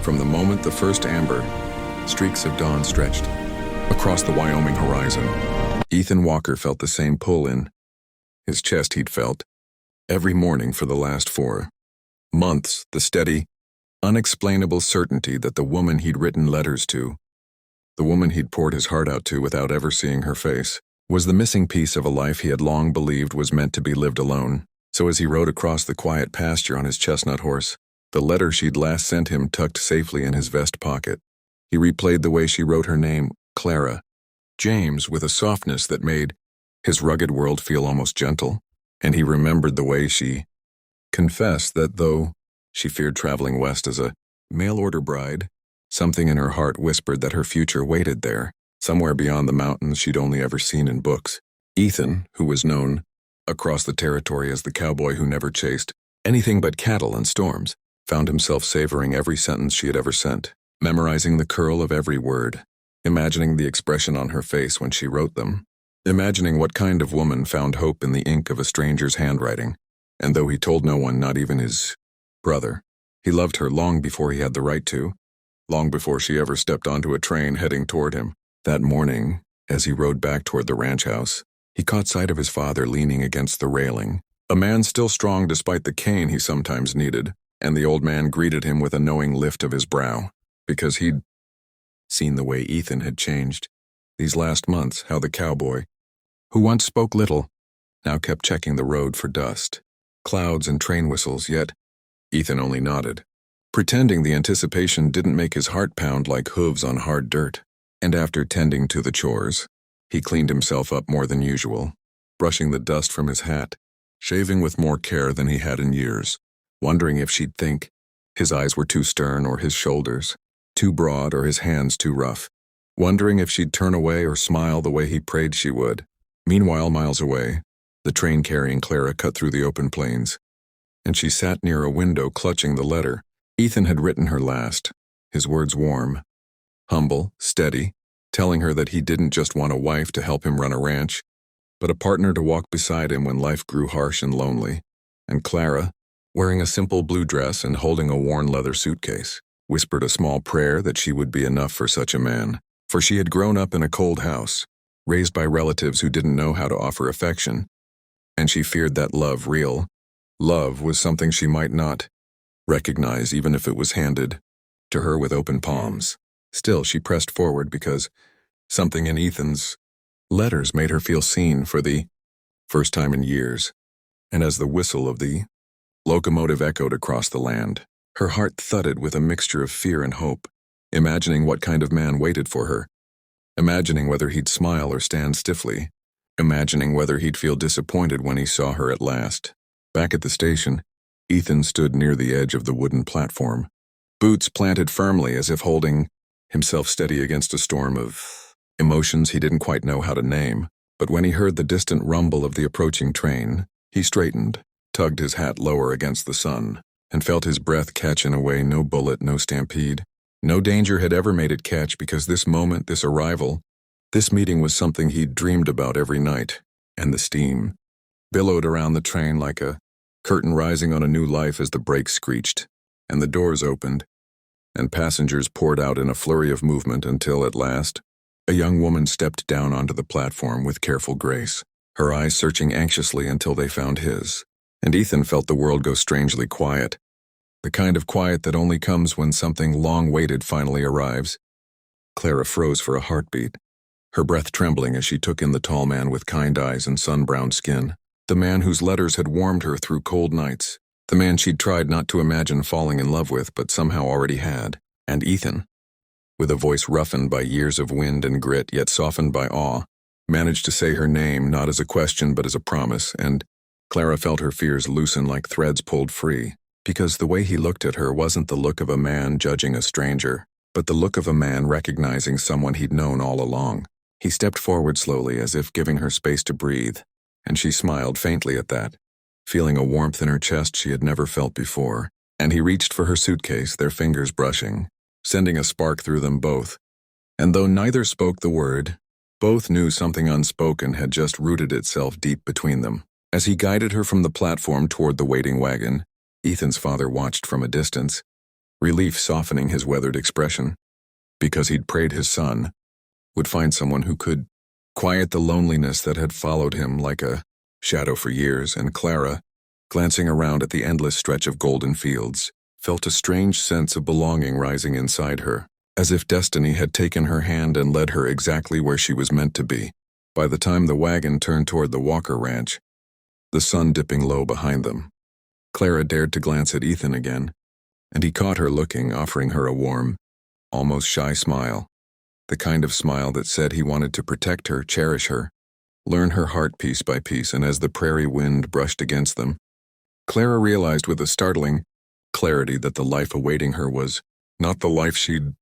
From the moment the first amber streaks of dawn stretched across the Wyoming horizon, Ethan Walker felt the same pull in his chest he'd felt every morning for the last 4 months, the steady, unexplainable certainty that the woman he'd written letters to, the woman he'd poured his heart out to without ever seeing her face, was the missing piece of a life he had long believed was meant to be lived alone. So as he rode across the quiet pasture on his chestnut horse, the letter she'd last sent him tucked safely in his vest pocket, he replayed the way she wrote her name, Clara, James, with a softness that made his rugged world feel almost gentle, and he remembered the way she confessed that though she feared traveling west as a mail-order bride, something in her heart whispered that her future waited there, somewhere beyond the mountains she'd only ever seen in books. Ethan, who was known across the territory as the cowboy who never chased anything but cattle and storms, found himself savoring every sentence she had ever sent, memorizing the curl of every word, imagining the expression on her face when she wrote them, imagining what kind of woman found hope in the ink of a stranger's handwriting. And though he told no one, not even his brother, he loved her long before he had the right to, long before she ever stepped onto a train heading toward him. That morning, as he rode back toward the ranch house, he caught sight of his father leaning against the railing, a man still strong despite the cane he sometimes needed, and the old man greeted him with a knowing lift of his brow, because he'd seen the way Ethan had changed these last months, how the cowboy, who once spoke little, now kept checking the road for dust, clouds and train whistles, yet Ethan only nodded, pretending the anticipation didn't make his heart pound like hooves on hard dirt. And after tending to the chores, he cleaned himself up more than usual, brushing the dust from his hat, shaving with more care than he had in years, wondering if she'd think his eyes were too stern or his shoulders too broad or his hands too rough, wondering if she'd turn away or smile the way he prayed she would. Meanwhile, miles away, the train carrying Clara cut through the open plains, and she sat near a window clutching the letter Ethan had written her last, his words warm, humble, steady, telling her that he didn't just want a wife to help him run a ranch, but a partner to walk beside him when life grew harsh and lonely. And Clara, wearing a simple blue dress and holding a worn leather suitcase, whispered a small prayer that she would be enough for such a man, for she had grown up in a cold house, raised by relatives who didn't know how to offer affection, and she feared that love, real love, was something she might not recognize even if it was handed to her with open palms. Still, she pressed forward because something in Ethan's letters made her feel seen for the first time in years, and as the whistle of the locomotive echoed across the land, her heart thudded with a mixture of fear and hope, imagining what kind of man waited for her, imagining whether he'd smile or stand stiffly, imagining whether he'd feel disappointed when he saw her at last. Back at the station, Ethan stood near the edge of the wooden platform, boots planted firmly as if holding himself steady against a storm of emotions he didn't quite know how to name. But when he heard the distant rumble of the approaching train, he straightened, tugged his hat lower against the sun, and felt his breath catch in a way no bullet, no stampede, no danger had ever made it catch, because this moment, this arrival, this meeting was something he'd dreamed about every night. And the steam billowed around the train like a curtain rising on a new life as the brakes screeched, and the doors opened, and passengers poured out in a flurry of movement until, at last, a young woman stepped down onto the platform with careful grace, her eyes searching anxiously until they found his. And Ethan felt the world go strangely quiet, the kind of quiet that only comes when something long-waited finally arrives. Clara froze for a heartbeat, her breath trembling as she took in the tall man with kind eyes and sun-browned skin, the man whose letters had warmed her through cold nights, the man she'd tried not to imagine falling in love with but somehow already had. And Ethan, with a voice roughened by years of wind and grit yet softened by awe, managed to say her name not as a question but as a promise, and Clara felt her fears loosen like threads pulled free, because the way he looked at her wasn't the look of a man judging a stranger, but the look of a man recognizing someone he'd known all along. He stepped forward slowly, as if giving her space to breathe, and she smiled faintly at that, feeling a warmth in her chest she had never felt before. And he reached for her suitcase, their fingers brushing, sending a spark through them both. And though neither spoke the word, both knew something unspoken had just rooted itself deep between them. As he guided her from the platform toward the waiting wagon, Ethan's father watched from a distance, relief softening his weathered expression, because he'd prayed his son would find someone who could quiet the loneliness that had followed him like a shadow for years. And Clara, glancing around at the endless stretch of golden fields, felt a strange sense of belonging rising inside her, as if destiny had taken her hand and led her exactly where she was meant to be. By the time the wagon turned toward the Walker Ranch, the sun dipping low behind them, Clara dared to glance at Ethan again, and he caught her looking, offering her a warm, almost shy smile, the kind of smile that said he wanted to protect her, cherish her, learn her heart piece by piece. And as the prairie wind brushed against them, Clara realized with a startling clarity that the life awaiting her was not the life she'd